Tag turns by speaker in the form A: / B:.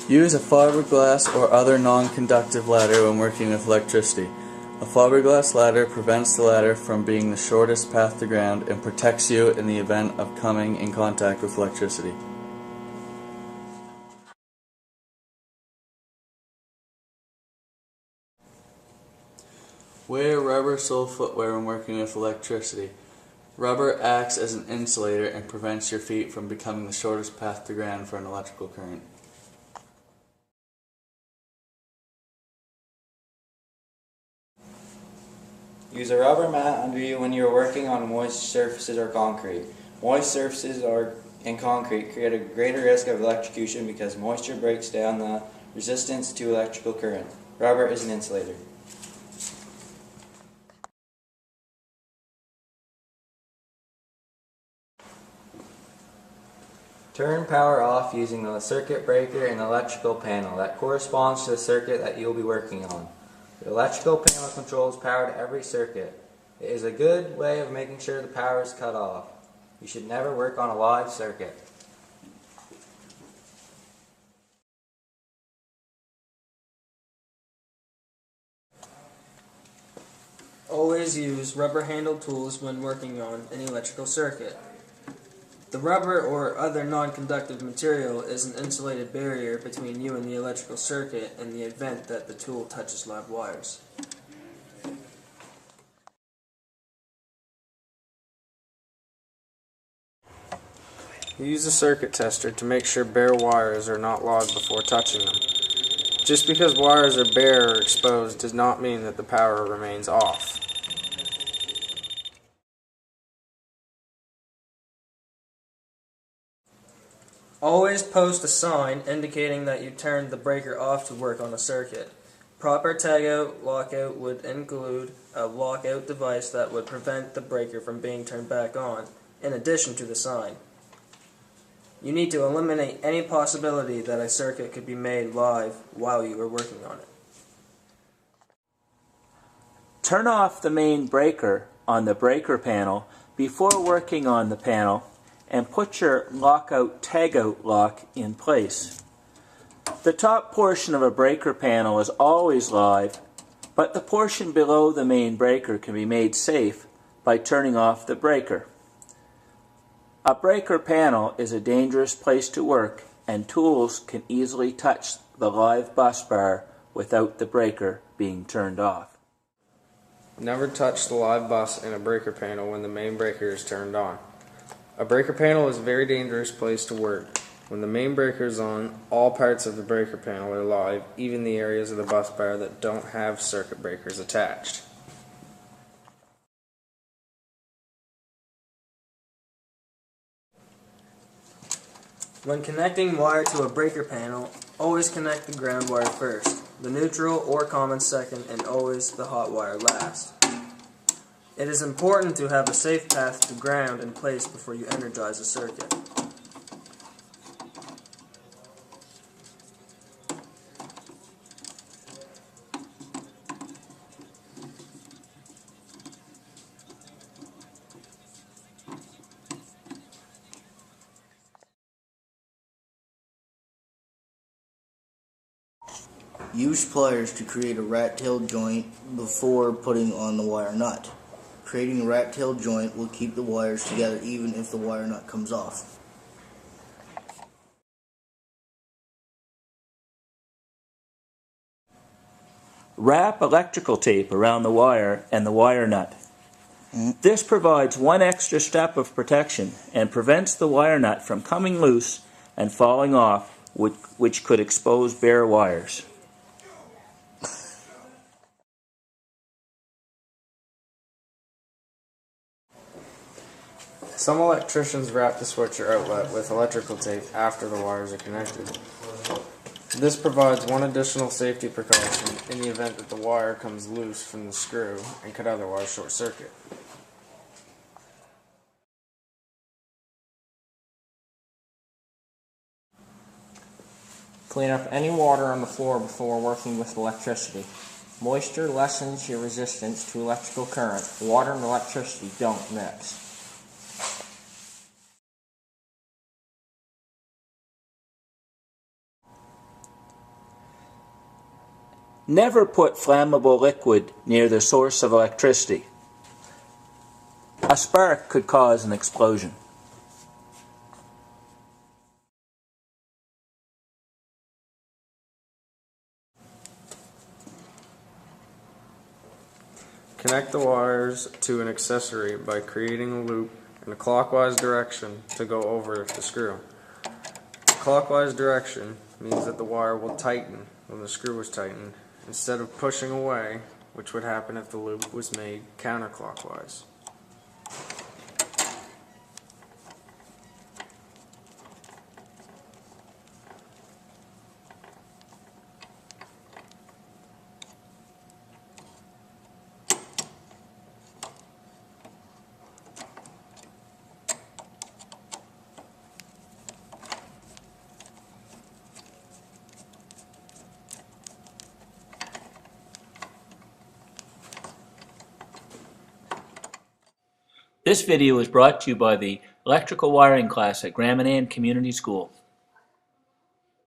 A: Use a fiberglass or other non-conductive ladder when working with electricity. A fiberglass ladder prevents the ladder from being the shortest path to ground and protects you in the event of coming in contact with electricity. Wear rubber sole footwear when working with electricity. Rubber acts as an insulator and prevents your feet from becoming the shortest path to ground for an electrical current.
B: Use a rubber mat under you when you are working on moist surfaces or concrete. Moist surfaces in concrete create a greater risk of electrocution because moisture breaks down the resistance to electrical current. Rubber is an insulator. Turn power off using the circuit breaker in the electrical panel that corresponds to the circuit that you will be working on. The electrical panel controls power to every circuit. It is a good way of making sure the power is cut off. You should never work on a live circuit.
C: Always use rubber-handled tools when working on an electrical circuit. The rubber or other non-conductive material is an insulated barrier between you and the electrical circuit in the event that the tool touches live wires.
D: Use a circuit tester to make sure bare wires are not logged before touching them. Just because wires are bare or exposed does not mean that the power remains off.
C: Always post a sign indicating that you turned the breaker off to work on a circuit. Proper tagout lockout would include a lockout device that would prevent the breaker from being turned back on, in addition to the sign. You need to eliminate any possibility that a circuit could be made live while you are working on it.
E: Turn off the main breaker on the breaker panel before working on the panel and put your lockout tagout lock in place. The top portion of a breaker panel is always live, but the portion below the main breaker can be made safe by turning off the breaker. A breaker panel is a dangerous place to work, and tools can easily touch the live bus bar without the breaker being turned off.
D: Never touch the live bus in a breaker panel when the main breaker is turned on. A breaker panel is a very dangerous place to work. When the main breaker is on, all parts of the breaker panel are live, even the areas of the bus bar that don't have circuit breakers attached.
C: When connecting wire to a breaker panel, always connect the ground wire first, the neutral or common second, and always the hot wire last. It is important to have a safe path to ground in place before you energize a circuit.
F: Use pliers to create a rat-tail joint before putting on the wire nut. Creating a rat-tail joint will keep the wires together even if the wire nut comes off.
E: Wrap electrical tape around the wire and the wire nut. This provides one extra step of protection and prevents the wire nut from coming loose and falling off, which could expose bare wires.
D: Some electricians wrap the switcher outlet with electrical tape after the wires are connected. This provides one additional safety precaution in the event that the wire comes loose from the screw and could otherwise short circuit.
G: Clean up any water on the floor before working with electricity. Moisture lessens your resistance to electrical current. Water and electricity don't mix.
E: Never put flammable liquid near the source of electricity. A spark could cause an explosion.
D: Connect the wires to an accessory by creating a loop in a clockwise direction to go over the screw. Clockwise direction means that the wire will tighten when the screw is tightened, instead of pushing away, which would happen if the loop was made counterclockwise.
E: This video is brought to you by the electrical wiring class at Graham and Ann Community School.